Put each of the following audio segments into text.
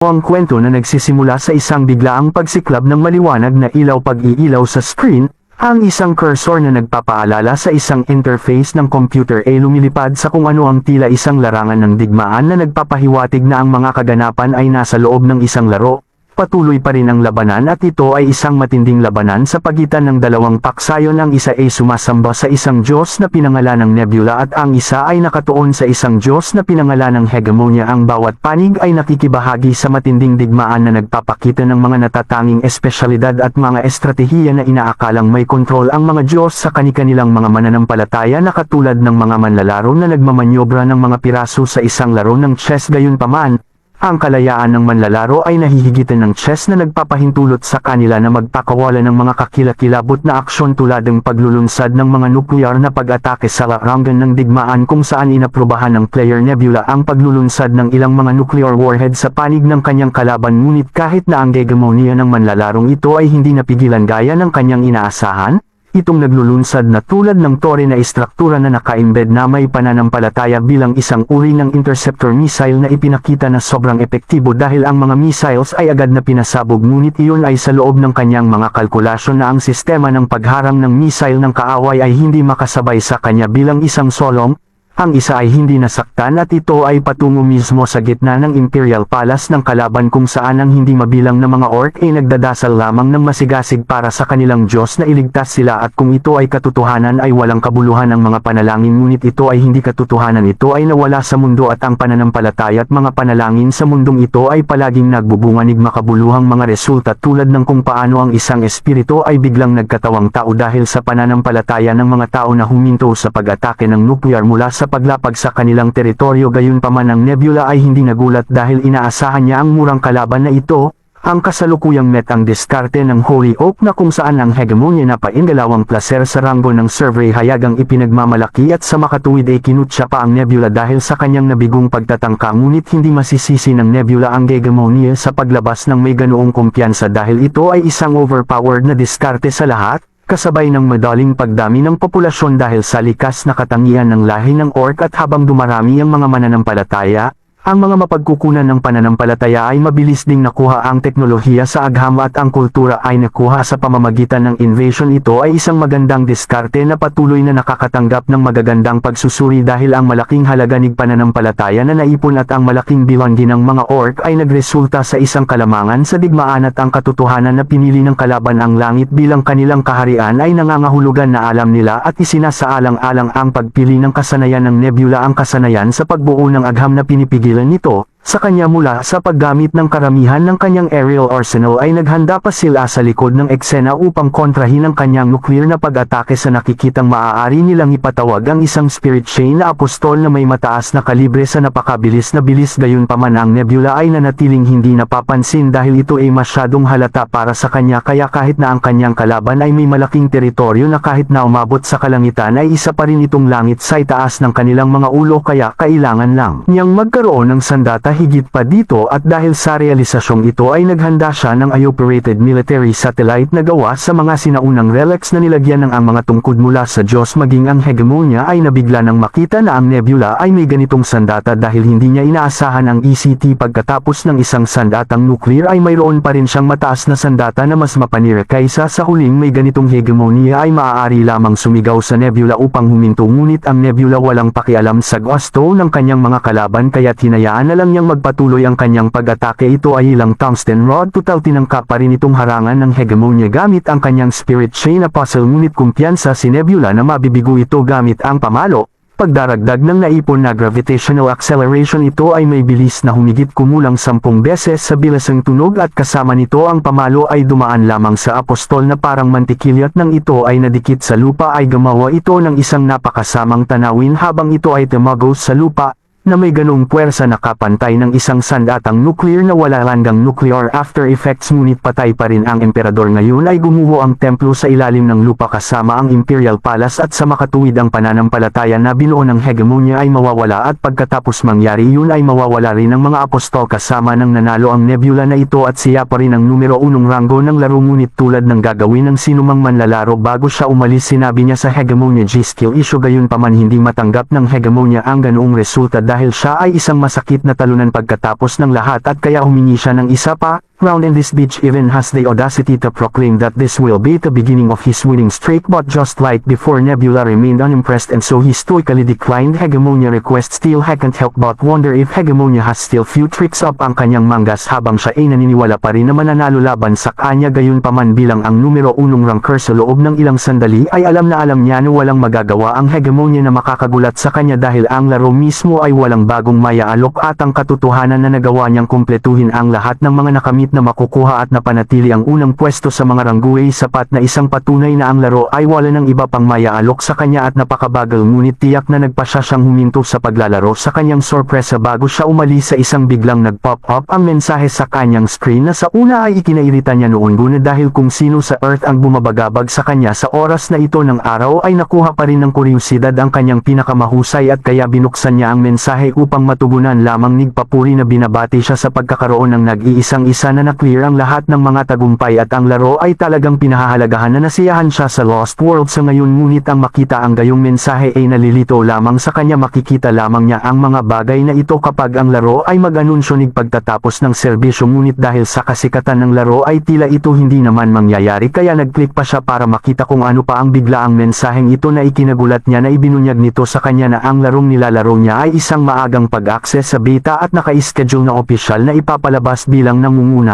Ang kwento na nagsisimula sa isang biglaang pagsiklab ng maliwanag na ilaw pag-iilaw sa screen, ang isang cursor na nagpapaalala sa isang interface ng computer ay lumilipad sa kung ano ang tila isang larangan ng digmaan na nagpapahiwatig na ang mga kaganapan ay nasa loob ng isang laro. Patuloy pa rin ang labanan at ito ay isang matinding labanan sa pagitan ng dalawang paksayon. Ang isa ay sumasamba sa isang Diyos na pinangalanang Nebula at ang isa ay nakatuon sa isang Diyos na pinangalanang Hegemonya. Ang bawat panig ay nakikibahagi sa matinding digmaan na nagpapakita ng mga natatanging espesyalidad at mga estratehiya na inaakalang may kontrol ang mga Diyos sa kani-kanilang mga mananampalataya na katulad ng mga manlalaro na nagmamanyobra ng mga piraso sa isang laro ng chess. Gayunpaman, ang kalayaan ng manlalaro ay nahihigitan ng chess na nagpapahintulot sa kanila na magpakawala ng mga kakilakilabot na aksyon tulad ng paglulunsad ng mga nuklear na pag-atake sa larangan ng digmaan kung saan inaprubahan ng player Nebula ang paglulunsad ng ilang mga nuclear warhead sa panig ng kanyang kalaban. Ngunit kahit na ang hegemonya ng manlalarong ito ay hindi napigilan gaya ng kanyang inaasahan, itong naglulunsad na tulad ng tore na istruktura na naka-embed na may pananampalataya bilang isang uri ng interceptor missile na ipinakita na sobrang epektibo dahil ang mga missiles ay agad na pinasabog. Ngunit iyon ay sa loob ng kanyang mga kalkulasyon na ang sistema ng pagharang ng missile ng kaaway ay hindi makasabay sa kanya bilang isang solong. Ang isa ay hindi nasaktan at ito ay patungo mismo sa gitna ng Imperial Palace ng kalaban kung saan ang hindi mabilang na mga orc ay nagdadasal lamang ng masigasig para sa kanilang Diyos na iligtas sila. At kung ito ay katotohanan ay walang kabuluhan ang mga panalangin, ngunit ito ay hindi katotohanan, ito ay nawala sa mundo at ang pananampalataya at mga panalangin sa mundong ito ay palaging nagbubunga ng makabuluhang mga resulta tulad ng kung paano ang isang espiritu ay biglang nagkatawang tao dahil sa pananampalataya ng mga tao na huminto sa pag-atake ng nuclear mula sa paglapag sa kanilang teritoryo. Gayunpaman, ang Nebula ay hindi nagulat dahil inaasahan niya ang murang kalaban na ito. Ang kasalukuyang metang diskarte ng Holy Oak na kung saan ang hegemonya na paingalawang plaser sa ranggo ng server ay hayagang ipinagmamalaki at sa makatuwid ay kinutya pa ang Nebula dahil sa kanyang nabigong pagtatangka. Ngunit hindi masisisi ng Nebula ang hegemonya sa paglabas ng may ganoong kumpiyansa dahil ito ay isang overpowered na diskarte sa lahat, kasabay ng madaling pagdami ng populasyon dahil sa likas na katangian ng lahi ng orc. At habang dumarami ang mga mananampalataya, ang mga mapagkukunan ng pananampalataya ay mabilis ding nakuha ang teknolohiya sa agham at ang kultura ay nakuha sa pamamagitan ng invasion. Ito ay isang magandang diskarte na patuloy na nakakatanggap ng magagandang pagsusuri dahil ang malaking halaga ng pananampalataya na naipon at ang malaking bilanggi ng mga orc ay nagresulta sa isang kalamangan sa digmaan at ang katotohanan na pinili ng kalaban ang langit bilang kanilang kaharian ay nangangahulugan na alam nila at isinasaalang-alang ang pagpili ng kasanayan ng Nebula, ang kasanayan sa pagbuo ng agham na pinipigil nito sa kanya mula sa paggamit ng karamihan ng kanyang aerial arsenal ay naghanda pa sila sa likod ng eksena upang kontrahin ang kanyang nuclear na pag-atake. Sa nakikitang maaari nilang ipatawag ang isang spirit chain na apostol na may mataas na kalibre sa napakabilis na bilis. Gayunpaman, ang Nebula ay nanatiling hindi napapansin dahil ito ay masyadong halata para sa kanya, kaya kahit na ang kanyang kalaban ay may malaking teritoryo na kahit na umabot sa kalangitan ay isa pa rin itong langit sa itaas ng kanilang mga ulo, kaya kailangan lang niyang magkaroon ng sandata higit pa dito. At dahil sa realisasyong ito ay naghanda siya ng operated military satellite na gawa sa mga sinaunang relics na nilagyan ng ang mga tungkod mula sa Diyos. Maging ang hegemonya ay nabigla nang makita na ang Nebula ay may ganitong sandata dahil hindi niya inaasahan ang ECT. Pagkatapos ng isang sandatang nuclear ay mayroon pa rin siyang mataas na sandata na mas mapanira kaysa sa huling may ganitong hegemonya ay maaari lamang sumigaw sa Nebula upang huminto. Ngunit ang Nebula walang pakialam sa gusto ng kanyang mga kalaban kaya't hinayaan na lang niyang magpatuloy ang kanyang pag-atake. Ito ay ilang tungsten rod, total tinangka pa rin itong harangan ng hegemonya gamit ang kanyang spirit chain na puzzle. Ngunit kumpiyansa si Nebula na mabibigo ito gamit ang pamalo. Pagdaragdag ng naipon na gravitational acceleration, ito ay may bilis na humigit kumulang 10 beses sa bilis ng tunog at kasama nito ang pamalo ay dumaan lamang sa apostol na parang mantikilyat. Nang ito ay nadikit sa lupa ay gumawa ito ng isang napakasamang tanawin habang ito ay tumagos sa lupa. na may ganong puwersa na kapantay ng isang sandatang nuclear na wala landang nuclear after effects, ngunit patay pa rin ang emperador. Ngayon ay gumuho ang templo sa ilalim ng lupa kasama ang Imperial Palace, at sa makatuwid ang pananampalataya na binuo ng hegemonya ay mawawala, at pagkatapos mangyari yun ay mawawala rin ang mga apostol kasama ng nanalo ang nebula na ito, at siya pa rin ang numero 1 ranggo ng laro. Ngunit tulad ng gagawin ng sinumang manlalaro bago siya umalis, sinabi niya sa hegemonya G skill issue. Gayunpaman hindi matanggap ng hegemonya ang ganoong resulta dahil siya ay isang masakit na talunan pagkatapos ng lahat at kaya humingi siya ng isa pa round in this beach even has the audacity to proclaim that this will be the beginning of his winning streak but just like before Nebula remained unimpressed and so he stoically declined Hegemonia request. Still I can't help but wonder if Hegemonia has still few tricks up ang kanyang manggas habang siya ay naniniwala pa rin na mananalo laban sa kanya. Gayunpaman bilang ang numero 1 ranker sa loob ng ilang sandali ay alam niya na walang magagawa ang Hegemonia na makakagulat sa kanya dahil ang laro mismo ay walang bagong maya-alok at ang katotohanan na nagawa niyang kumpletuhin ang lahat ng mga nakamit na makukuha at napanatili ang unang pwesto sa mga rangguay sapat na isang patunay na ang laro ay wala ng iba pang maya-alok sa kanya at napakabagal ngunit tiyak na nagpasya siyang huminto sa paglalaro sa kanyang sorpresa bago siya umalis sa isang biglang nag-pop up ang mensahe sa kanyang screen na sa una ay ikinairita niya noon ngunit dahil kung sino sa Earth ang bumabagabag sa kanya sa oras na ito ng araw ay nakuha pa rin ng kuryusidad ang kanyang pinakamahusay at kaya binuksan niya ang mensahe upang matugunan lamang nigpapuri na binabati siya sa pagkakaroon ng nag-iisang isa na na-clear ang lahat ng mga tagumpay at ang laro ay talagang pinahahalagahan na nasiyahan siya sa Lost World sa ngayon ngunit ang makita ang gayong mensahe ay nalilito lamang sa kanya. Makikita lamang niya ang mga bagay na ito kapag ang laro ay mag-anunsyo pagtatapos ng serbisyo ngunit dahil sa kasikatan ng laro ay tila ito hindi naman mangyayari kaya nag-click pa siya para makita kung ano pa ang bigla ang mensaheng ito na ikinagulat niya na ibinunyag nito sa kanya na ang larong nilalaro niya ay isang maagang pag-access sa beta at naka-schedule na opisyal na ipapalabas bilang nangunguna.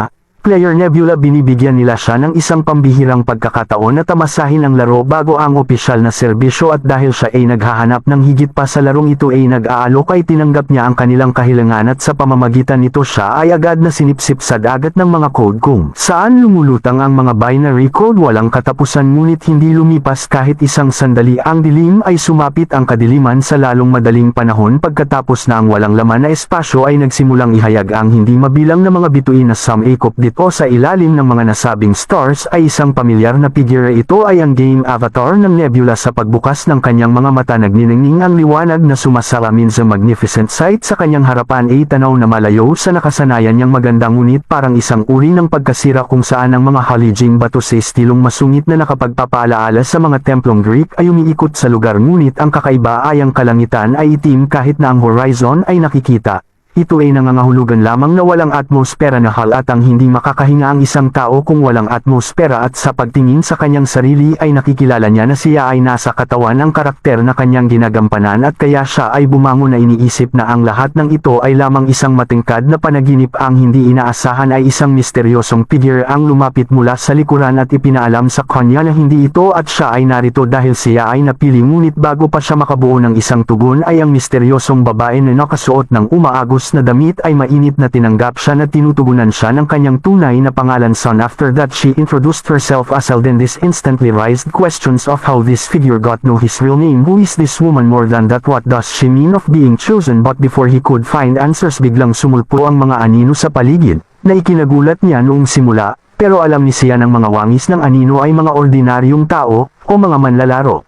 Player Nebula binibigyan nila siya ng isang pambihirang pagkakataon na tamasahin ang laro bago ang opisyal na serbisyo at dahil siya ay naghahanap ng higit pa sa larong ito ay nag-aalok ay tinanggap niya ang kanilang kahilingan at sa pamamagitan nito siya ay agad na sinipsip sa dagat ng mga code kung saan lumulutang ang mga binary code walang katapusan ngunit hindi lumipas kahit isang sandali ang dilim ay sumapit ang kadiliman sa lalong madaling panahon pagkatapos na ang walang laman na espasyo ay nagsimulang ihayag ang hindi mabilang na mga bituin na sumikop dito sa ilalim ng mga nasabing stars ay isang pamilyar na figure. Ito ay ang game avatar ng Nebula sa pagbukas ng kanyang mga mata nagniningning ang liwanag na sumasalamin sa magnificent sight sa kanyang harapan ay tanaw na malayo sa nakasanayan niyang maganda ngunit parang isang uri ng pagkasira kung saan ang mga halijing bato sa estilong masungit na nakapagpapaalaala sa mga templong Greek ay umiikot sa lugar ngunit ang kakaiba ay ang kalangitan ay itim kahit na ang horizon ay nakikita. Ito ay nangangahulugan lamang na walang atmosfera na halatang hindi makakahinga ang isang tao kung walang atmosfera at sa pagtingin sa kanyang sarili ay nakikilala niya na siya ay nasa katawan ng karakter na kanyang ginagampanan at kaya siya ay bumangon na iniisip na ang lahat ng ito ay lamang isang matingkad na panaginip. Ang hindi inaasahan ay isang misteryosong figure ang lumapit mula sa likuran at ipinaalam sa kanya na hindi ito at siya ay narito dahil siya ay napili ngunit bago pa siya makabuo ng isang tugon ay ang misteryosong babae na nakasuot ng umaagos na damit ay mainit na tinanggap siya na tinutugunan siya ng kanyang tunay na pangalan Sun. After that she introduced herself as Alden. This instantly raised questions of how this figure got know his real name. Who is this woman? More than that, what does she mean of being chosen? But before he could find answers biglang sumulpo ang mga anino sa paligid na ikinagulat niya noong simula pero alam ni siya ng mga wangis ng anino ay mga ordinaryong tao o mga manlalaro.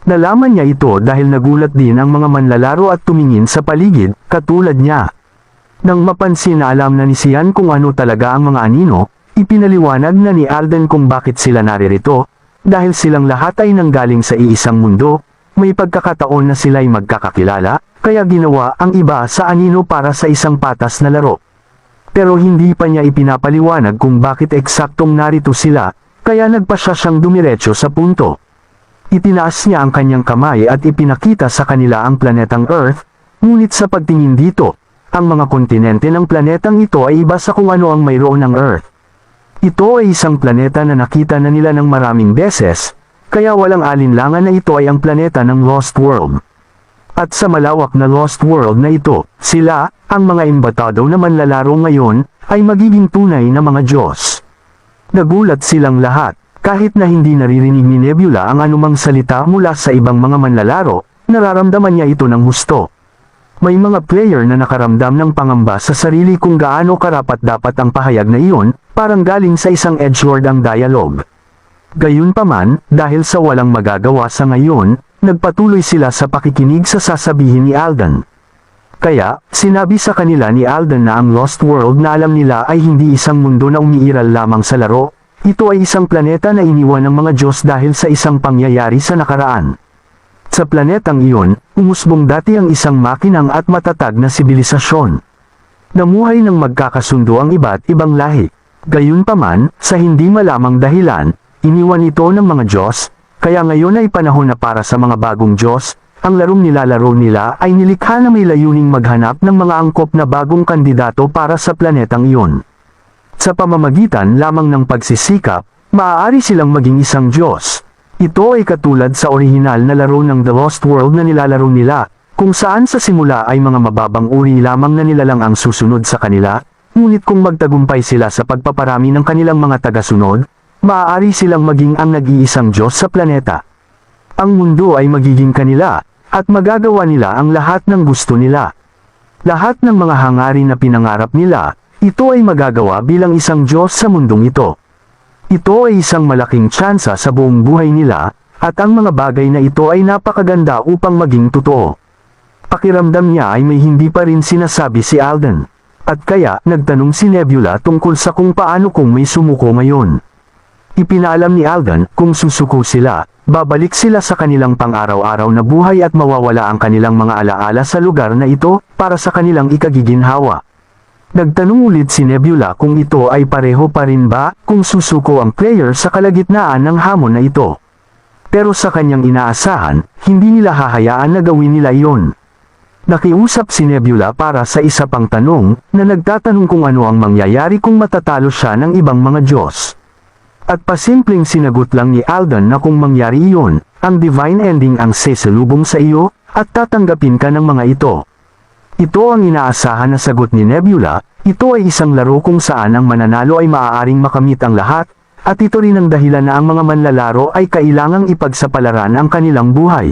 Nalaman niya ito dahil nagulat din ang mga manlalaro at tumingin sa paligid, katulad niya. Nang mapansin na alam na ni Sian kung ano talaga ang mga anino, ipinaliwanag na ni Alden kung bakit sila naririto, dahil silang lahat ay nanggaling sa iisang mundo, may pagkakataon na sila'y magkakakilala, kaya ginawa ang iba sa anino para sa isang patas na laro. Pero hindi pa niya ipinapaliwanag kung bakit eksaktong narito sila, kaya nagpasya siyang dumiretso sa punto. Itinaas niya ang kanyang kamay at ipinakita sa kanila ang planetang Earth, ngunit sa pagtingin dito, ang mga kontinente ng planetang ito ay iba sa kung ano ang mayroon ng Earth. Ito ay isang planeta na nakita na nila ng maraming beses, kaya walang alinlangan na ito ay ang planeta ng Lost World. At sa malawak na Lost World na ito, sila, ang mga imbatado na manlalaro ngayon, ay magiging tunay na mga Diyos. Nagulat silang lahat. Kahit na hindi naririnig ni Nebula ang anumang salita mula sa ibang mga manlalaro, nararamdaman niya ito ng husto. May mga player na nakaramdam ng pangamba sa sarili kung gaano karapat-dapat ang pahayag na iyon, parang galing sa isang edgelord ang dialogue. Gayunpaman, dahil sa walang magagawa sa ngayon, nagpatuloy sila sa pakikinig sa sasabihin ni Alden. Kaya, sinabi sa kanila ni Alden na ang Lost World na alam nila ay hindi isang mundo na umiiral lamang sa laro. Ito ay isang planeta na iniwan ng mga Diyos dahil sa isang pangyayari sa nakaraan. Sa planetang iyon, umusbong dati ang isang makinang at matatag na sibilisasyon. Namuhay ng magkakasundo ang iba't ibang lahi. Gayunpaman, sa hindi malamang dahilan, iniwan ito ng mga Diyos, kaya ngayon ay panahon na para sa mga bagong Diyos. Ang larong nilalaro nila ay nilikha na may layuning maghanap ng mga angkop na bagong kandidato para sa planetang iyon. Sa pamamagitan lamang ng pagsisikap, maaari silang maging isang Diyos. Ito ay katulad sa orihinal na laro ng The Lost World na nilalaro nila, kung saan sa simula ay mga mababang uri lamang na nilalang ang susunod sa kanila, ngunit kung magtagumpay sila sa pagpaparami ng kanilang mga tagasunod, maaari silang maging ang nag-iisang Diyos sa planeta. Ang mundo ay magiging kanila, at magagawa nila ang lahat ng gusto nila. Lahat ng mga hangarin na pinangarap nila, ito ay magagawa bilang isang Diyos sa mundong ito. Ito ay isang malaking tsansa sa buong buhay nila, at ang mga bagay na ito ay napakaganda upang maging totoo. Pakiramdam niya ay may hindi pa rin sinasabi si Alden. At kaya, nagtanong si Nebula tungkol sa kung paano kung may sumuko ngayon. Ipinaalam ni Alden, kung susuko sila, babalik sila sa kanilang pang-araw-araw na buhay at mawawala ang kanilang mga alaala sa lugar na ito, para sa kanilang ikagiginhawa. Nagtanong ulit si Nebula kung ito ay pareho pa rin ba, kung susuko ang player sa kalagitnaan ng hamon na ito. Pero sa kanyang inaasahan, hindi nila hahayaan na gawin nila iyon. Nakiusap si Nebula para sa isa pang tanong, na nagtatanong kung ano ang mangyayari kung matatalo siya ng ibang mga Diyos. At pasimpleng sinagot lang ni Alden na kung mangyari iyon, ang divine ending ang sesalubong sa iyo, at tatanggapin ka ng mga ito. Ito ang inaasahan na sagot ni Nebula. Ito ay isang laro kung saan ang mananalo ay maaaring makamit ang lahat, at ito rin ang dahilan na ang mga manlalaro ay kailangang ipagsapalaran ang kanilang buhay.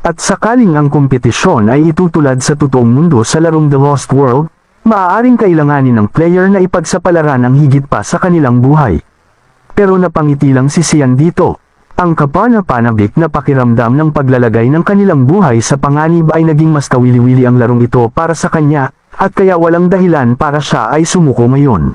At sakaling ang kompetisyon ay itutulad sa totoong mundo sa larong The Lost World, maaaring kailanganin ng player na ipagsapalaran ang higit pa sa kanilang buhay. Pero napangiti lang si Sian dito. Ang kapana-panabik na pakiramdam ng paglalagay ng kanilang buhay sa panganib ay naging mas kawili-wili ang larong ito para sa kanya, at kaya walang dahilan para siya ay sumuko ngayon.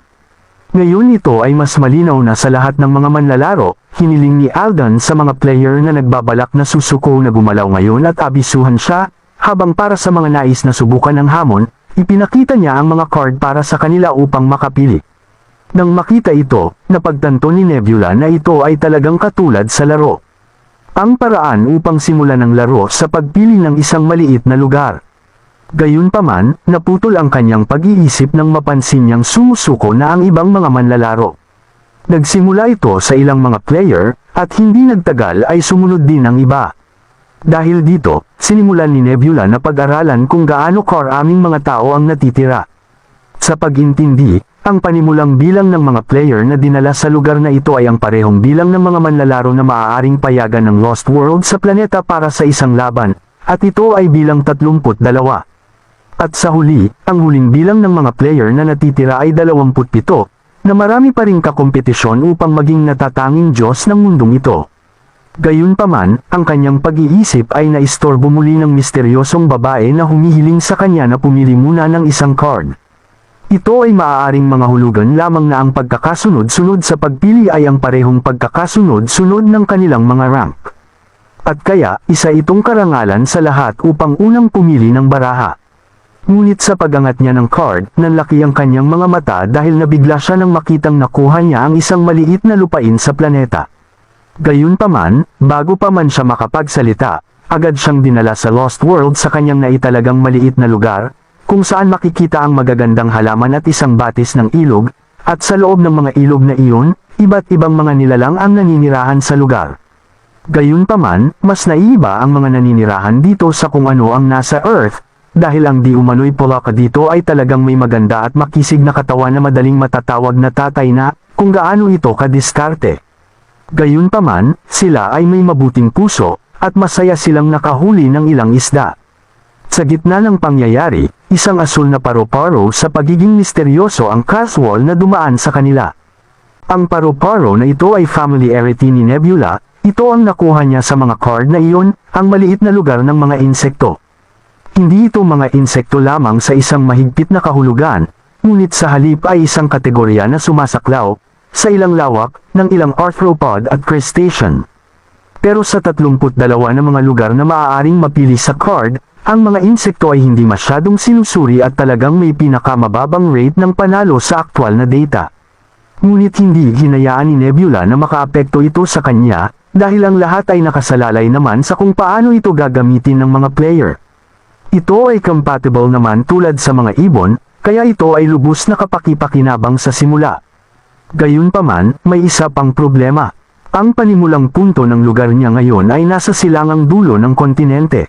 Ngayon ito ay mas malinaw na sa lahat ng mga manlalaro. Hiniling ni Alden sa mga player na nagbabalak na susuko na gumalaw ngayon at abisuhan siya, habang para sa mga nais na subukan ng hamon, ipinakita niya ang mga card para sa kanila upang makapili. Nang makita ito, napagtanto ni Nebula na ito ay talagang katulad sa laro. Ang paraan upang simulan ang laro sa pagpili ng isang maliit na lugar. Gayunpaman, naputol ang kanyang pag-iisip nang mapansin niyang sumusuko na ang ibang mga manlalaro. Nagsimula ito sa ilang mga player, at hindi nagtagal ay sumunod din ang iba. Dahil dito, sinimulan ni Nebula na pag-aralan kung gaano karaming mga tao ang natitira. Sa pag-intindi, ang panimulang bilang ng mga player na dinala sa lugar na ito ay ang parehong bilang ng mga manlalaro na maaaring payagan ng Lost World sa planeta para sa isang laban, at ito ay bilang 32. At sa huli, ang huling bilang ng mga player na natitira ay 27, na marami pa ring kakompetisyon upang maging natatanging Diyos ng mundong ito. Gayunpaman, ang kanyang pag-iisip ay naistorbo muli ng misteryosong babae na humihiling sa kanya na pumili muna ng isang card. Ito ay maaaring mga hulugan lamang na ang pagkakasunod-sunod sa pagpili ay ang parehong pagkakasunod-sunod ng kanilang mga rank. At kaya, isa itong karangalan sa lahat upang unang pumili ng baraha. Ngunit sa pag-angat niya ng card, nanlaki ang kanyang mga mata dahil nabigla siya nang makitang nakuha niya ang isang maliit na lupain sa planeta. Gayunpaman, bago pa man siya makapagsalita, agad siyang dinala sa Lost World sa kanyang naitalagang maliit na lugar, kung saan makikita ang magagandang halaman at isang batis ng ilog, at sa loob ng mga ilog na iyon, iba't ibang mga nilalang ang naninirahan sa lugar. Gayunpaman, mas naiiba ang mga naninirahan dito sa kung ano ang nasa Earth, dahil ang di umano'y Polaka dito ay talagang may maganda at makisig na katawan na madaling matatawag na tatay na, kung gaano ito kadiskarte. Gayunpaman, sila ay may mabuting puso, at masaya silang nakahuli ng ilang isda. Sa gitna ng pangyayari, isang asul na paru-paro sa pagiging misteryoso ang casual na dumaan sa kanila. Ang paru-paro na ito ay familiarity ni Nebula, ito ang nakuha niya sa mga card na iyon, ang maliit na lugar ng mga insekto. Hindi ito mga insekto lamang sa isang mahigpit na kahulugan, ngunit sa halip ay isang kategorya na sumasaklaw, sa ilang lawak, ng ilang arthropod at crustacean. Pero sa 32 na mga lugar na maaaring mapili sa card, ang mga insekto ay hindi masyadong sinusuri at talagang may pinakamababang rate ng panalo sa aktwal na data. Ngunit hindi hinayaan ni Nebula na makaapekto ito sa kanya, dahil ang lahat ay nakasalalay naman sa kung paano ito gagamitin ng mga player. Ito ay compatible naman tulad sa mga ibon, kaya ito ay lubos na kapaki-pakinabang sa simula. Gayunpaman, may isa pang problema. Ang panimulang punto ng lugar niya ngayon ay nasa silangang dulo ng kontinente.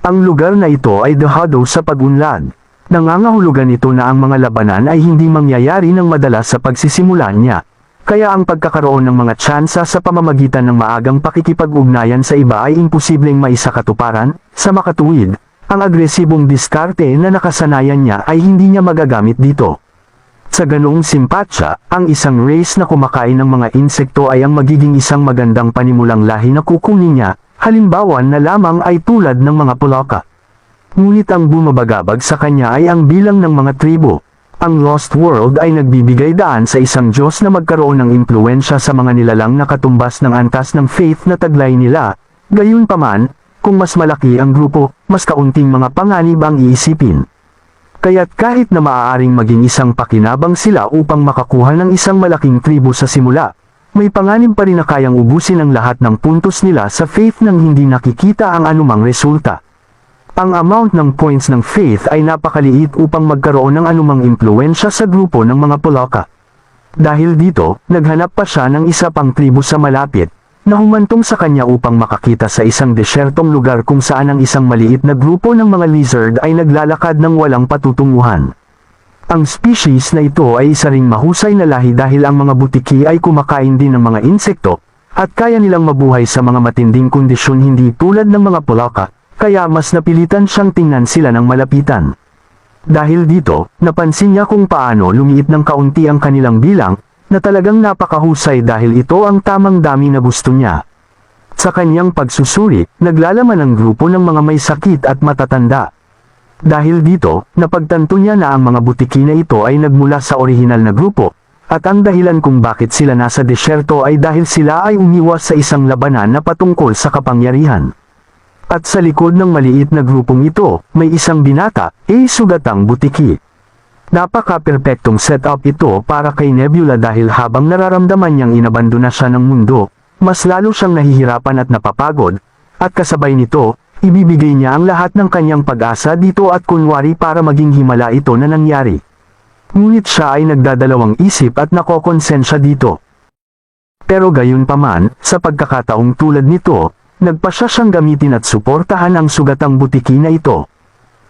Ang lugar na ito ay dehado sa pag-unlad. Nangangahulugan ito na ang mga labanan ay hindi mangyayari ng madalas sa pagsisimula niya. Kaya ang pagkakaroon ng mga tsansa sa pamamagitan ng maagang pakikipag-ugnayan sa iba ay imposibleng maisakatuparan. Sa makatuwid, ang agresibong diskarte na nakasanayan niya ay hindi niya magagamit dito. Sa ganoong simpatsya, ang isang race na kumakain ng mga insekto ay ang magiging isang magandang panimulang lahi na kukunin niya, halimbawa na lamang ay tulad ng mga Poloka. Ngunit ang bumabagabag sa kanya ay ang bilang ng mga tribo. Ang Lost World ay nagbibigay daan sa isang Diyos na magkaroon ng impluensya sa mga nilalang na katumbas ng antas ng faith na taglay nila. Gayunpaman, kung mas malaki ang grupo, mas kaunting mga panganib ang iisipin. Kaya't kahit na maaaring maging isang pakinabang sila upang makakuha ng isang malaking tribo sa simula, may panganib pa rin na kayang ubusin ang lahat ng puntos nila sa faith nang hindi nakikita ang anumang resulta. Ang amount ng points ng faith ay napakaliit upang magkaroon ng anumang impluensya sa grupo ng mga Poloka. Dahil dito, naghanap pa siya ng isa pang tribo sa malapit, na humantong sa kanya upang makakita sa isang desyertong lugar kung saan ang isang maliit na grupo ng mga lizard ay naglalakad ng walang patutunguhan. Ang species na ito ay isa ring mahusay na lahi dahil ang mga butiki ay kumakain din ng mga insekto, at kaya nilang mabuhay sa mga matinding kondisyon hindi tulad ng mga Poloka. Kaya mas napilitan siyang tingnan sila ng malapitan. Dahil dito, napansin niya kung paano lumiit ng kaunti ang kanilang bilang, na talagang napakahusay dahil ito ang tamang dami na gusto niya. Sa kanyang pagsusuri, naglalaman ang grupo ng mga may sakit at matatanda. Dahil dito, napagtanto niya na ang mga butiki na ito ay nagmula sa orihinal na grupo, at ang dahilan kung bakit sila nasa desyerto ay dahil sila ay umiwas sa isang labanan na patungkol sa kapangyarihan. At sa likod ng maliit na grupong ito, may isang binata, sugatang butiki. Napaka-perpektong setup ito para kay Nebula dahil habang nararamdaman niyang inabandona siya ng mundo, mas lalo siyang nahihirapan at napapagod, at kasabay nito, ibibigay niya ang lahat ng kanyang pag-asa dito at kunwari para maging himala ito na nangyari. Ngunit siya ay nagdadalawang isip at nakokonsensya dito. Pero gayunpaman, sa pagkakataong tulad nito, nagpasya siyang gamitin at suportahan ang sugatang butiki na ito.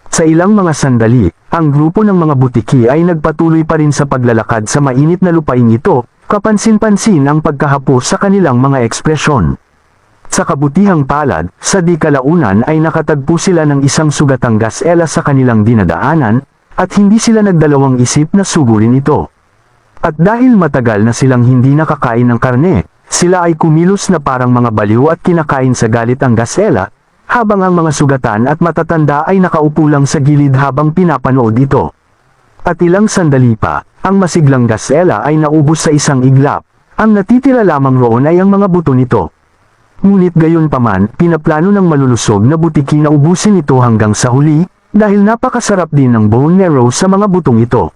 Sa ilang mga sandali, ang grupo ng mga butiki ay nagpatuloy pa rin sa paglalakad sa mainit na lupaing ito, kapansin-pansin ang pagkahapos sa kanilang mga ekspresyon. Sa kabutihang palad, sa di kalaunan ay nakatagpo sila ng isang sugatang gasela sa kanilang dinadaanan, at hindi sila nagdalawang isip na sugurin ito. At dahil matagal na silang hindi nakakain ng karne, sila ay kumilos na parang mga baliw at kinakain sa galit ang gasela, habang ang mga sugatan at matatanda ay nakaupo lang sa gilid habang pinapanood ito. At ilang sandali pa, ang masiglang gasela ay naubos sa isang iglap. Ang natitira lamang roon ay ang mga buto nito. Ngunit gayunpaman, pinaplano ng malulusog na butiki na ubusin ito hanggang sa huli, dahil napakasarap din ng bone marrow sa mga butong ito.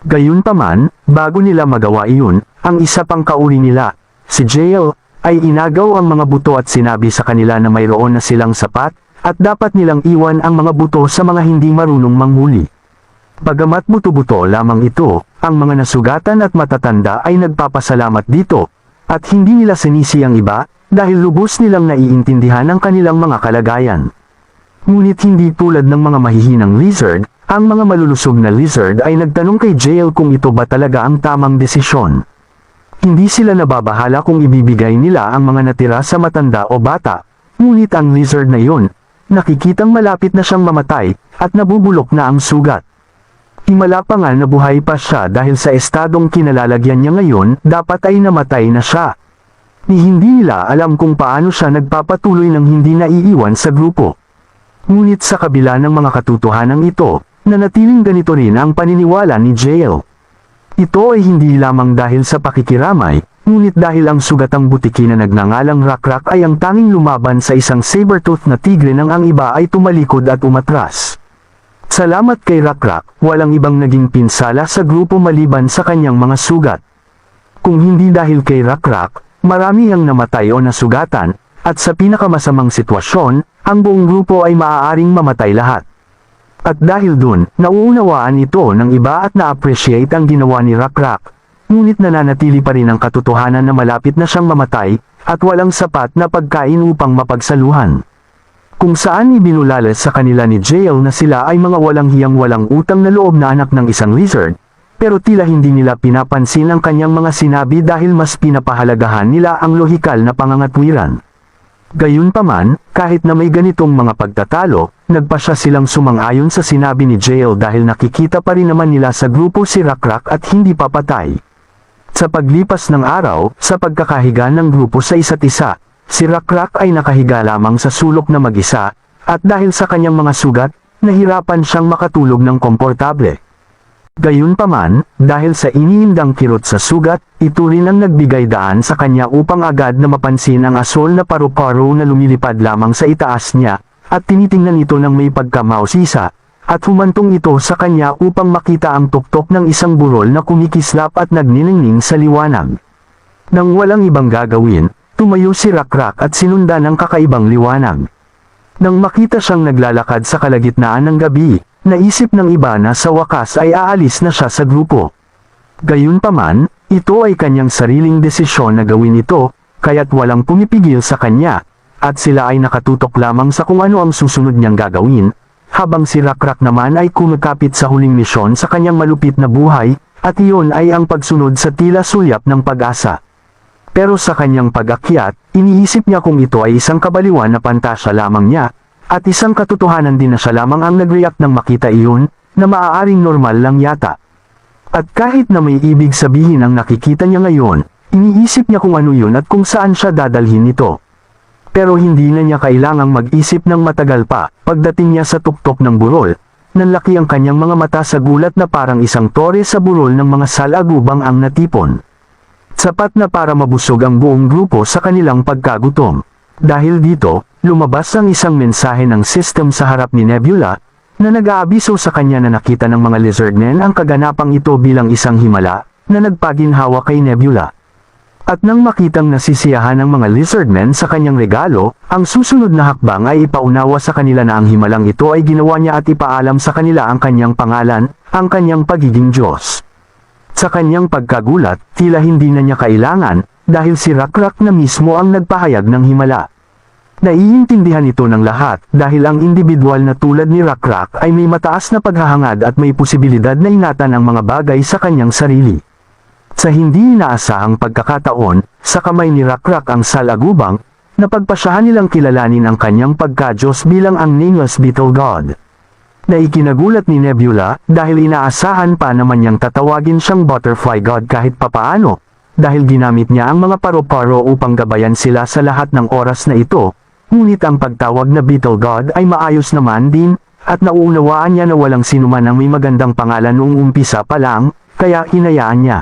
Gayunpaman, bago nila magawa iyon, ang isa pang kauri nila, si Jael, ay inagaw ang mga buto at sinabi sa kanila na mayroon na silang sapat, at dapat nilang iwan ang mga buto sa mga hindi marunong manghuli. Bagamat buto-buto lamang ito, ang mga nasugatan at matatanda ay nagpapasalamat dito, at hindi nila sinisi ang iba, dahil lubos nilang naiintindihan ang kanilang mga kalagayan. Ngunit hindi tulad ng mga mahihinang lizard, ang mga malulusog na lizard ay nagtanong kay Jael kung ito ba talaga ang tamang desisyon. Hindi sila nababahala kung ibibigay nila ang mga natira sa matanda o bata, ngunit ang lizard na yun, nakikitang malapit na siyang mamatay, at nabubulok na ang sugat. Himala pa nga na buhay pa siya dahil sa estadong kinalalagyan niya ngayon, dapat ay namatay na siya. Ni hindi nila alam kung paano siya nagpapatuloy ng hindi naiiwan sa grupo. Ngunit sa kabila ng mga katotohanan ito, nanatiling ganito rin ang paniniwala ni Jael. Ito ay hindi lamang dahil sa pakikiramay, Ngunit dahil ang sugatang butiki na nagngangalang Rakrak ay ang tanging lumaban sa isang saber-tooth na tigre nang ang iba ay tumalikod at umatras. Salamat kay Rakrak, walang ibang naging pinsala sa grupo maliban sa kanyang mga sugat. Kung hindi dahil kay Rakrak, marami ang namatay o nasugatan, at sa pinakamasamang sitwasyon, ang buong grupo ay maaaring mamatay lahat. At dahil dun, nauunawaan ito ng iba at na-appreciate ang ginawa ni Rakrak, ngunit nananatili pa rin ang katotohanan na malapit na siyang mamatay, at walang sapat na pagkain upang mapagsaluhan. Kung saan ibinulalas sa kanila ni Jael na sila ay mga walang hiyang walang utang na loob na anak ng isang lizard, pero tila hindi nila pinapansin ang kanyang mga sinabi dahil mas pinapahalagahan nila ang lohikal na pangangatwiran. Gayunpaman, kahit na may ganitong mga pagtatalo, nagpasya silang sumang-ayon sa sinabi ni Jael dahil nakikita pa rin naman nila sa grupo si Rakrak at hindi papatay. Sa paglipas ng araw, sa pagkakahiga ng grupo sa isa't isa, si Rakrak ay nakahiga lamang sa sulok na mag-isa, at dahil sa kanyang mga sugat, nahirapan siyang makatulog ng komportable. Gayunpaman, dahil sa iniindang kirot sa sugat, ito rin ang nagbigay daan sa kanya upang agad na mapansin ang asol na paru-paro na lumilipad lamang sa itaas niya, at tinitingnan ito ng may pagkamausisa, at humantong ito sa kanya upang makita ang tuktok ng isang burol na kumikislap at nagniningning sa liwanag. Nang walang ibang gagawin, tumayo si Rakrak at sinundan ng kakaibang liwanag. Nang makita siyang naglalakad sa kalagitnaan ng gabi, naisip ng iba na sa wakas ay aalis na siya sa grupo. Gayunpaman, ito ay kanyang sariling desisyon na gawin ito, kaya't walang pumipigil sa kanya, at sila ay nakatutok lamang sa kung ano ang susunod niyang gagawin, habang si Rakrak naman ay kumikapit sa huling misyon sa kanyang malupit na buhay, at iyon ay ang pagsunod sa tila sulyap ng pag-asa. Pero sa kanyang pag-akyat, iniisip niya kung ito ay isang kabaliwan na pantasya lamang niya, at isang katotohanan din na siya lamang ang nag-react nang makita iyon, na maaaring normal lang yata. At kahit na may ibig sabihin ang nakikita niya ngayon, iniisip niya kung ano yun at kung saan siya dadalhin nito. Pero hindi na niya kailangang mag-isip ng matagal pa, pagdating niya sa tuktok ng burol, nanlaki ang kanyang mga mata sa gulat na parang isang tore sa burol ng mga salagubang ang natipon. Sapat na para mabusog ang buong grupo sa kanilang pagkagutom. Dahil dito, lumabas ang isang mensahe ng system sa harap ni Nebula, na nag-aabiso sa kanya na nakita ng mga lizardmen ang kaganapang ito bilang isang himala, na nagpaginhawa kay Nebula. At nang makitang nasisiyahan ng mga lizardmen sa kanyang regalo, ang susunod na hakbang ay ipaunawa sa kanila na ang himalang ito ay ginawa niya at ipaalam sa kanila ang kanyang pangalan, ang kanyang pagiging Diyos. Sa kanyang pagkagulat, tila hindi na niya kailangan, dahil si Rakrak na mismo ang nagpahayag ng himala. Naiintindihan ito ng lahat, dahil ang individual na tulad ni Rakrak ay may mataas na paghahangad at may posibilidad na ingatan ang mga bagay sa kanyang sarili. Sa hindi inaasahang pagkakataon, sa kamay ni Rakrak ang salagubang, napagpasyahan nilang kilalanin ang kanyang pagka-Diyos bilang ang Nameless Beetle God. Na ikinagulat ni Nebula, dahil inaasahan pa naman niyang tatawagin siyang Butterfly God kahit papaano, dahil ginamit niya ang mga paro-paro upang gabayan sila sa lahat ng oras na ito, ngunit ang pagtawag na Beetle God ay maayos naman din, at nauunawaan niya na walang sinuman ang may magandang pangalan noong umpisa pa lang, kaya hinayaan niya.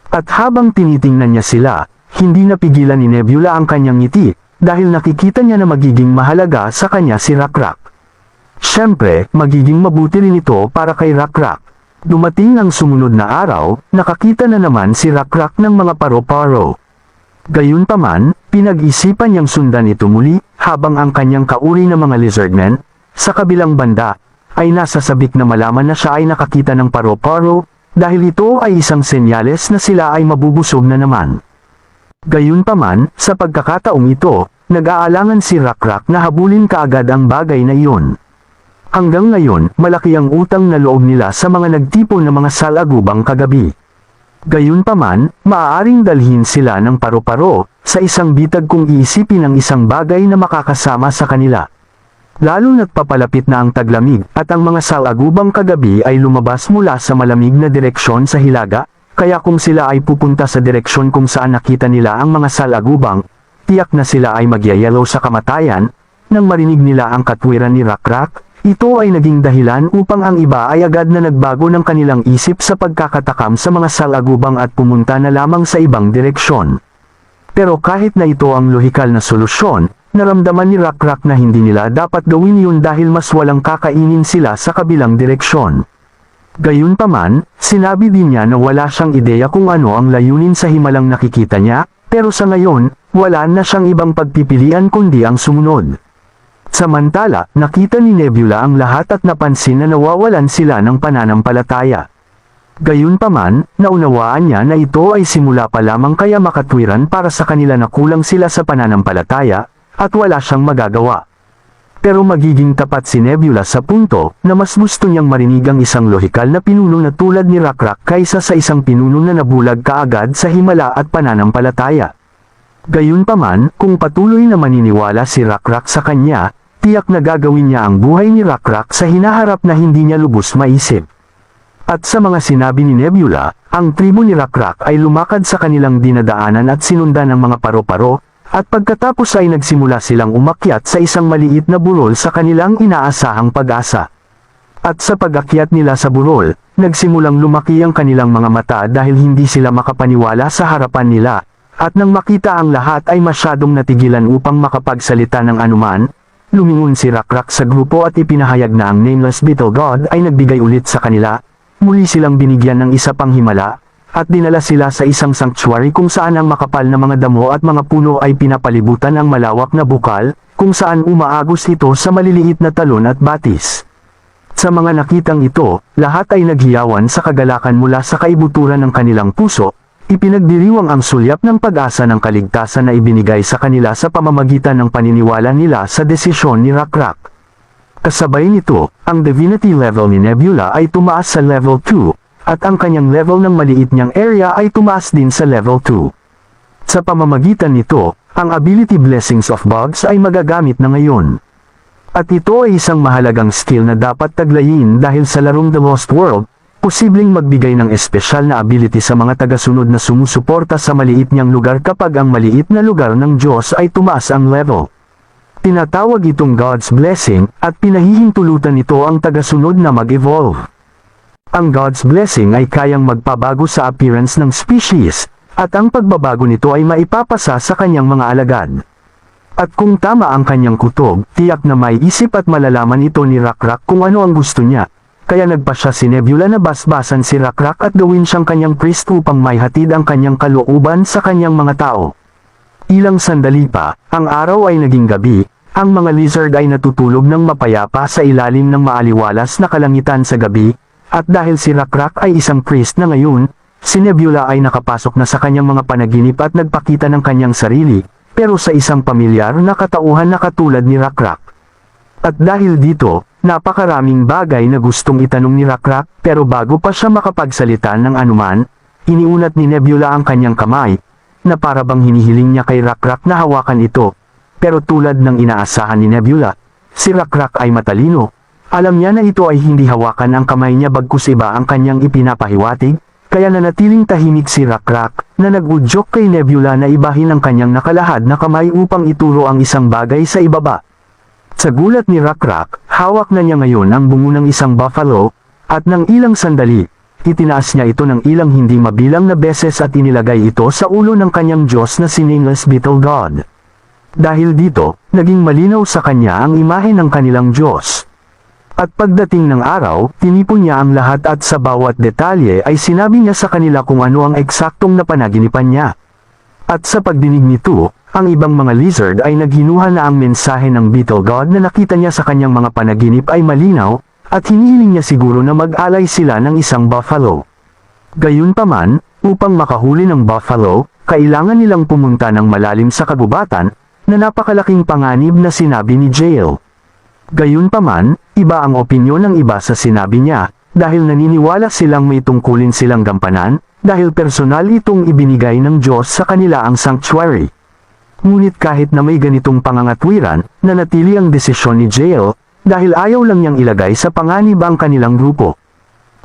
At habang tinitingnan niya sila, hindi napigilan ni Nebula ang kanyang ngiti, dahil nakikita niya na magiging mahalaga sa kanya si Rakrak. Siyempre, magiging mabuti rin ito para kay Rakrak. Dumating ang sumunod na araw, nakakita na naman si Rakrak ng mga paro-paro. Gayunpaman, pinag-isipan niyang sundan ito muli, habang ang kanyang kauri na mga lizardmen, sa kabilang banda, ay nasasabik na malaman na siya ay nakakita ng paro-paro, dahil ito ay isang senyales na sila ay mabubusog na naman. Gayunpaman, sa pagkakataong ito, nag-aalangan si Rakrak na habulin kaagad ang bagay na iyon. Hanggang ngayon, malaki ang utang na loob nila sa mga nagtipon na mga salagubang kagabi. Gayunpaman, maaaring dalhin sila ng paro-paro, sa isang bitag kung iisipin ang isang bagay na makakasama sa kanila. Lalo na't papalapit na ang taglamig, at ang mga salagubang kagabi ay lumabas mula sa malamig na direksyon sa hilaga, kaya kung sila ay pupunta sa direksyon kung saan nakita nila ang mga salagubang, tiyak na sila ay magyayelo sa kamatayan. Nang marinig nila ang katwiran ni Rakrak, ito ay naging dahilan upang ang iba ay agad na nagbago ng kanilang isip sa pagkakatakam sa mga salagubang at pumunta na lamang sa ibang direksyon. Pero kahit na ito ang lohikal na solusyon, naramdaman ni Rakrak na hindi nila dapat gawin yun dahil mas walang kakainin sila sa kabilang direksyon. Gayunpaman, sinabi din niya na wala siyang ideya kung ano ang layunin sa himalang nakikita niya, pero sa ngayon, wala na siyang ibang pagpipilian kundi ang sumunod. Samantala, nakita ni Nebula ang lahat at napansin na nawawalan sila ng pananampalataya. Gayunpaman, naunawaan niya na ito ay simula pa lamang kaya makatwiran para sa kanila na kulang sila sa pananampalataya, at wala siyang magagawa. Pero magiging tapat si Nebula sa punto na mas gusto niyang marinig ang isang lohikal na pinuno na tulad ni Rakrak kaysa sa isang pinuno na nabulag kaagad sa himala at pananampalataya. Gayunpaman, kung patuloy na maniniwala si Rakrak sa kanya, tiyak na gagawin niya ang buhay ni Rakrak sa hinaharap na hindi niya lubos maisip. At sa mga sinabi ni Nebula, ang tribo ni Rakrak ay lumakad sa kanilang dinadaanan at sinundan ng mga paro-paro, at pagkatapos ay nagsimula silang umakyat sa isang maliit na burol sa kanilang inaasahang pag-asa. At sa pag-akyat nila sa burol, nagsimulang lumaki ang kanilang mga mata dahil hindi sila makapaniwala sa harapan nila, at nang makita ang lahat ay masyadong natigilan upang makapagsalita ng anuman. Lumingon si Rakrak sa grupo at ipinahayag na ang Nameless Beetle God ay nagbigay ulit sa kanila. Muli silang binigyan ng isa pang himala, at dinala sila sa isang sanctuary kung saan ang makapal na mga damo at mga puno ay pinapalibutan ang malawak na bukal, kung saan umaagos ito sa maliliit na talon at batis. Sa mga nakitang ito, lahat ay naghiyawan sa kagalakan mula sa kaibuturan ng kanilang puso. Ipinagdiriwang ang sulyap ng pag-asa ng kaligtasan na ibinigay sa kanila sa pamamagitan ng paniniwala nila sa desisyon ni Rakrak. Kasabay nito, ang divinity level ni Nebula ay tumaas sa level 2, at ang kanyang level ng maliit niyang area ay tumaas din sa level 2. Sa pamamagitan nito, ang ability blessings of bugs ay magagamit na ngayon. At ito ay isang mahalagang skill na dapat taglayin dahil sa larong The Lost World, posibleng magbigay ng espesyal na ability sa mga tagasunod na sumusuporta sa maliit niyang lugar kapag ang maliit na lugar ng Diyos ay tumaas ang level. Tinatawag itong God's Blessing, at pinahihintulutan nito ang tagasunod na mag-evolve. Ang God's Blessing ay kayang magpabago sa appearance ng species, at ang pagbabago nito ay maipapasa sa kanyang mga alagad. At kung tama ang kanyang kutob, tiyak na may isip at malalaman ito ni Rakrak kung ano ang gusto niya. Kaya nagpasya si Nebula na basbasan si Rakrak at gawin siyang kanyang priest upang maihatid ang kanyang kalooban sa kanyang mga tao. Ilang sandali pa, ang araw ay naging gabi, ang mga lizard ay natutulog ng mapayapa sa ilalim ng maaliwalas na kalangitan sa gabi, at dahil si Rakrak ay isang priest na ngayon, si Nebula ay nakapasok na sa kanyang mga panaginip at nagpakita ng kanyang sarili, pero sa isang pamilyar na katauhan na katulad ni Rakrak. At dahil dito, napakaraming bagay na gustong itanong ni Rakrak, pero bago pa siya makapagsalita ng anuman, iniunat ni Nebula ang kanyang kamay, na para bang hinihiling niya kay Rakrak na hawakan ito. Pero tulad ng inaasahan ni Nebula, si Rakrak ay matalino. Alam niya na ito ay hindi hawakan ang kamay niya bagkus iba ang kanyang ipinapahiwatig, kaya nanatiling tahimik si Rakrak, na nag-udyok kay Nebula na ibahin ang kanyang nakalahad na kamay upang ituro ang isang bagay sa ibaba. Sa gulat ni Rakrak, hawak na niya ngayon ang bungo ng isang buffalo, at ng ilang sandali, itinaas niya ito ng ilang hindi mabilang na beses at inilagay ito sa ulo ng kanyang Diyos na si Nameless Beetle God. Dahil dito, naging malinaw sa kanya ang imahe ng kanilang Diyos. At pagdating ng araw, tinipon niya ang lahat at sa bawat detalye ay sinabi niya sa kanila kung ano ang eksaktong napanaginipan niya. At sa pagdinig nito, ang ibang mga lizard ay naghinuha na ang mensahe ng Beetle God na nakita niya sa kanyang mga panaginip ay malinaw, at hinihiling niya siguro na mag-alay sila ng isang buffalo. Gayunpaman, upang makahuli ng buffalo, kailangan nilang pumunta ng malalim sa kagubatan, na napakalaking panganib na sinabi ni Jael. Gayunpaman, iba ang opinyon ng iba sa sinabi niya, dahil naniniwala silang may tungkulin silang gampanan, dahil personal itong ibinigay ng Diyos sa kanila ang sanctuary. Ngunit kahit na may ganitong pangangatwiran, nanatili ang desisyon ni Jael, dahil ayaw lang niyang ilagay sa panganib ang kanilang grupo.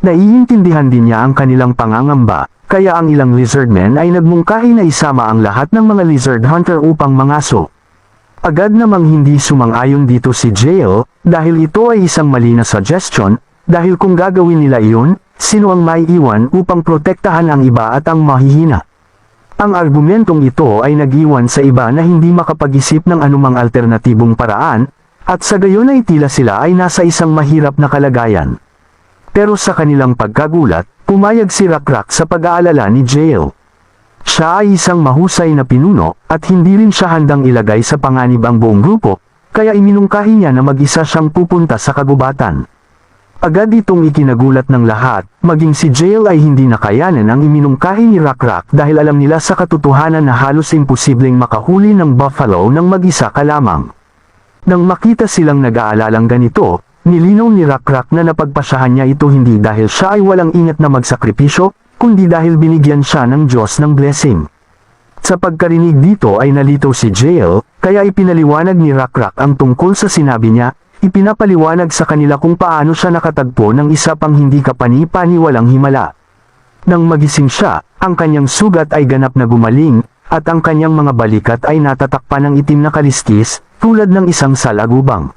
Naiintindihan din niya ang kanilang pangangamba, kaya ang ilang lizardmen ay nagmungkahi na isama ang lahat ng mga lizard hunter upang mangaso. Agad namang hindi sumang-ayon dito si Jael, dahil ito ay isang mali na suggestion, dahil kung gagawin nila iyon, sino ang maiiwan upang protektahan ang iba at ang mahihina? Ang argumentong ito ay nag-iwan sa iba na hindi makapag-isip ng anumang alternatibong paraan, at sa gayon ay tila sila ay nasa isang mahirap na kalagayan. Pero sa kanilang pagkagulat, pumayag si Rakrak sa pag-aalala ni Jael. Siya ay isang mahusay na pinuno, at hindi rin siya handang ilagay sa panganib ang buong grupo, kaya iminungkahi niya na mag-isa siyang pupunta sa kagubatan. Agad itong ikinagulat ng lahat, maging si Jael ay hindi nakayanan ang iminungkahi ni Rakrak dahil alam nila sa katotohanan na halos imposibleng makahuli ng buffalo ng mag-isa ka lamang. Nang makita silang nag-aalalang ganito, nilinaw ni Rakrak na napagpasyahan niya ito hindi dahil siya ay walang ingat na magsakripisyo, kundi dahil binigyan siya ng Diyos ng blessing. Sa pagkarinig dito ay nalito si Jael, kaya ipinaliwanag ni Rakrak ang tungkol sa sinabi niya, ipinapaliwanag sa kanila kung paano siya nakatagpo ng isa pang hindi kapani-paniwalang himala. Nang magising siya, ang kanyang sugat ay ganap na gumaling, at ang kanyang mga balikat ay natatakpan ng itim na kaliskis, tulad ng isang salagubang.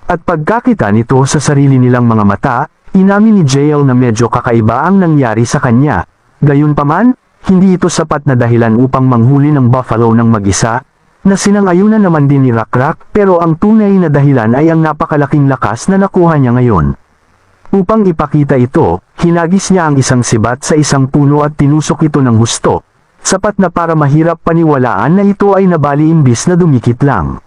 At pagkakita nito sa sarili nilang mga mata, inamin ni Jael na medyo kakaiba ang nangyari sa kanya. Gayunpaman, hindi ito sapat na dahilan upang manghuli ng buffalo ng mag-isa, na sinang-ayunan naman din ni Rakrak, pero ang tunay na dahilan ay ang napakalaking lakas na nakuha niya ngayon. Upang ipakita ito, hinagis niya ang isang sibat sa isang puno at tinusok ito ng husto, sapat na para mahirap paniwalaan na ito ay nabali imbis na dumikit lang.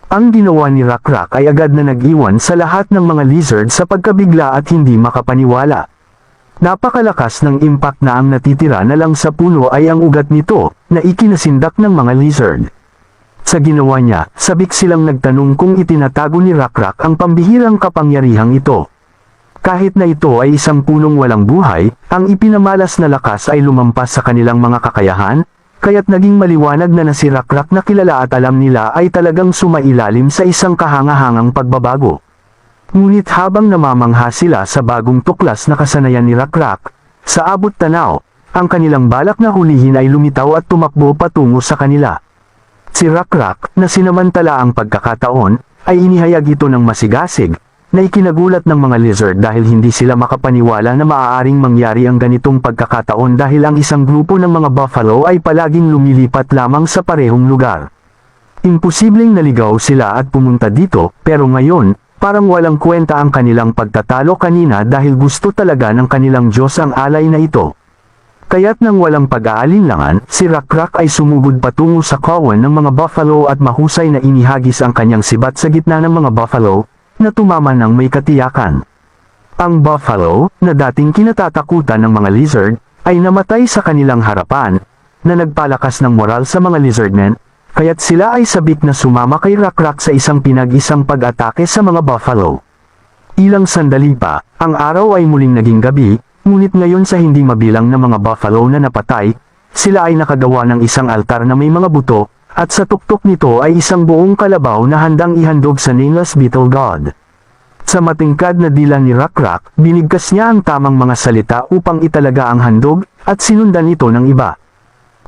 Ang ginawa ni Rakrak ay agad na nag-iwan sa lahat ng mga lizard sa pagkabigla at hindi makapaniwala. Napakalakas ng impact na ang natitira na lang sa puno ay ang ugat nito, na ikinasindak ng mga lizard. Sa ginawa niya, sabik silang nagtanong kung itinatago ni Rakrak ang pambihirang kapangyarihang ito. Kahit na ito ay isang punong walang buhay, ang ipinamalas na lakas ay lumampas sa kanilang mga kakayahan, kaya't naging maliwanag na si Rakrak na kilala at alam nila ay talagang sumailalim sa isang kahangahangang pagbabago. Ngunit habang namamangha sila sa bagong tuklas na kasanayan ni Rakrak, sa abot tanaw, ang kanilang balak na hulihin ay lumitaw at tumakbo patungo sa kanila. Si Rakrak, na sinamantala ang pagkakataon, ay inihayag ito ng masigasig, na ikinagulat ng mga lizard dahil hindi sila makapaniwala na maaaring mangyari ang ganitong pagkakataon dahil ang isang grupo ng mga buffalo ay palaging lumilipat lamang sa parehong lugar. Imposibleng naligaw sila at pumunta dito, pero ngayon, parang walang kwenta ang kanilang pagtatalo kanina dahil gusto talaga ng kanilang Diyos ang alay na ito. Kaya't nang walang pag-aalinlangan, si Rakrak ay sumugod patungo sa kawan ng mga buffalo at mahusay na inihagis ang kanyang sibat sa gitna ng mga buffalo, na tumama ng may katiyakan. Ang buffalo, na dating kinatatakutan ng mga lizard, ay namatay sa kanilang harapan, na nagpalakas ng moral sa mga lizardmen, kaya't sila ay sabik na sumama kay Rakrak sa isang pinag-isang pag-atake sa mga buffalo. Ilang sandali pa, ang araw ay muling naging gabi, ngunit ngayon sa hindi mabilang na mga buffalo na napatay, sila ay nakagawa ng isang altar na may mga buto, at sa tuktok nito ay isang buong kalabaw na handang ihandog sa nameless beetle god. Sa matingkad na dila ni Rakrak, binigkas niya ang tamang mga salita upang italaga ang handog, at sinundan ito ng iba.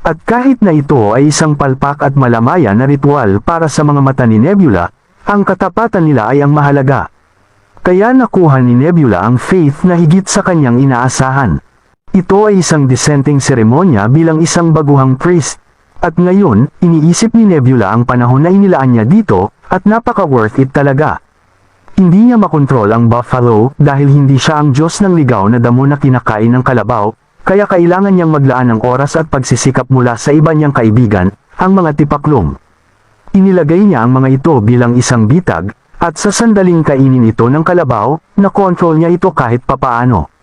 At kahit na ito ay isang palpak at malamaya na ritual para sa mga mata ni Nebula, ang katapatan nila ay ang mahalaga. Kaya nakuha ni Nebula ang faith na higit sa kanyang inaasahan. Ito ay isang dissenting seremonya bilang isang baguhang priest. At ngayon, iniisip ni Nebula ang panahon na inilaan niya dito, at napaka-worth it talaga. Hindi niya makontrol ang buffalo dahil hindi siya ang Diyos ng ligaw na damo na kinakain ng kalabaw, kaya kailangan niyang maglaan ng oras at pagsisikap mula sa iba niyang kaibigan, ang mga tipaklong. Inilagay niya ang mga ito bilang isang bitag, at sa sandaling kainin ito ng kalabaw, na-control niya ito kahit papaano.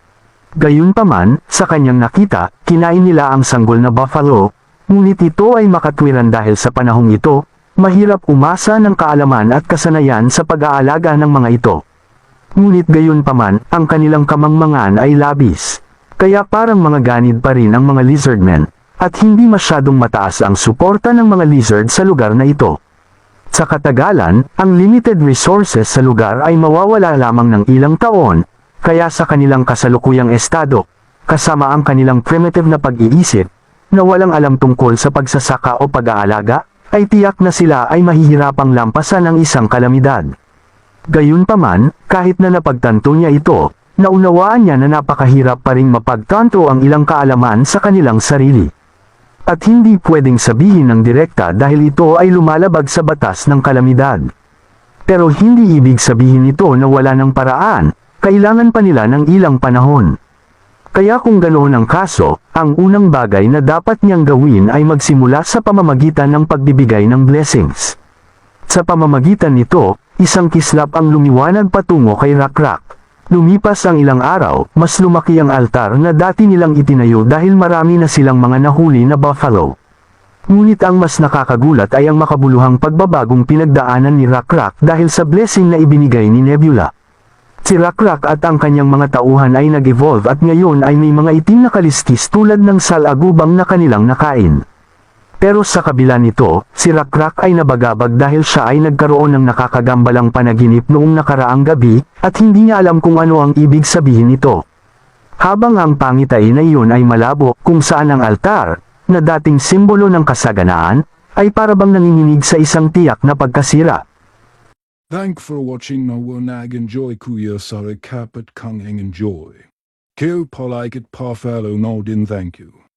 Gayunpaman, sa kanyang nakita, kinain nila ang sanggol na buffalo, ngunit ito ay makatwiran dahil sa panahong ito, mahirap umasa ng kaalaman at kasanayan sa pag-aalaga ng mga ito. Ngunit gayunpaman, ang kanilang kamangmangan ay labis. Kaya parang mga ganid pa rin ang mga lizardmen, at hindi masyadong mataas ang suporta ng mga lizard sa lugar na ito. Sa katagalan, ang limited resources sa lugar ay mawawala lamang ng ilang taon, kaya sa kanilang kasalukuyang estado, kasama ang kanilang primitive na pag-iisip, na walang alam tungkol sa pagsasaka o pag-aalaga, ay tiyak na sila ay mahihirapang lampasan ang isang kalamidad. Gayunpaman, kahit na napagtanto niya ito, naunawaan niya na napakahirap pa ring mapagtanto ang ilang kaalaman sa kanilang sarili. At hindi pwedeng sabihin ng direkta dahil ito ay lumalabag sa batas ng kalamidad. Pero hindi ibig sabihin ito na wala ng paraan, kailangan pa nila ng ilang panahon. Kaya kung ganoon ang kaso, ang unang bagay na dapat niyang gawin ay magsimula sa pamamagitan ng pagbibigay ng blessings. Sa pamamagitan nito, isang kislap ang lumiwanag patungo kay Rakrak. Lumipas ang ilang araw, mas lumaki ang altar na dati nilang itinayo dahil marami na silang mga nahuli na buffalo. Ngunit ang mas nakakagulat ay ang makabuluhang pagbabagong pinagdaanan ni Rakrak dahil sa blessing na ibinigay ni Nebula. Si Rakrak at ang kanyang mga tauhan ay nag-evolve at ngayon ay may mga itim na kaliskis tulad ng salagubang na kanilang nakain. Pero sa kabila nito, si Rakrak ay nabagabag dahil siya ay nagkaroon ng nakakagambalang panaginip noong nakaraang gabi, at hindi niya alam kung ano ang ibig sabihin nito. Habang ang pangitain na iyon ay malabo kung saan ang altar, na dating simbolo ng kasaganaan, ay parabang nanginginig sa isang tiyak na pagkasira. Thank for watching no nag enjoy kuya sare kapit kang enjoy. Kyo polike it pa fellow no din thank you.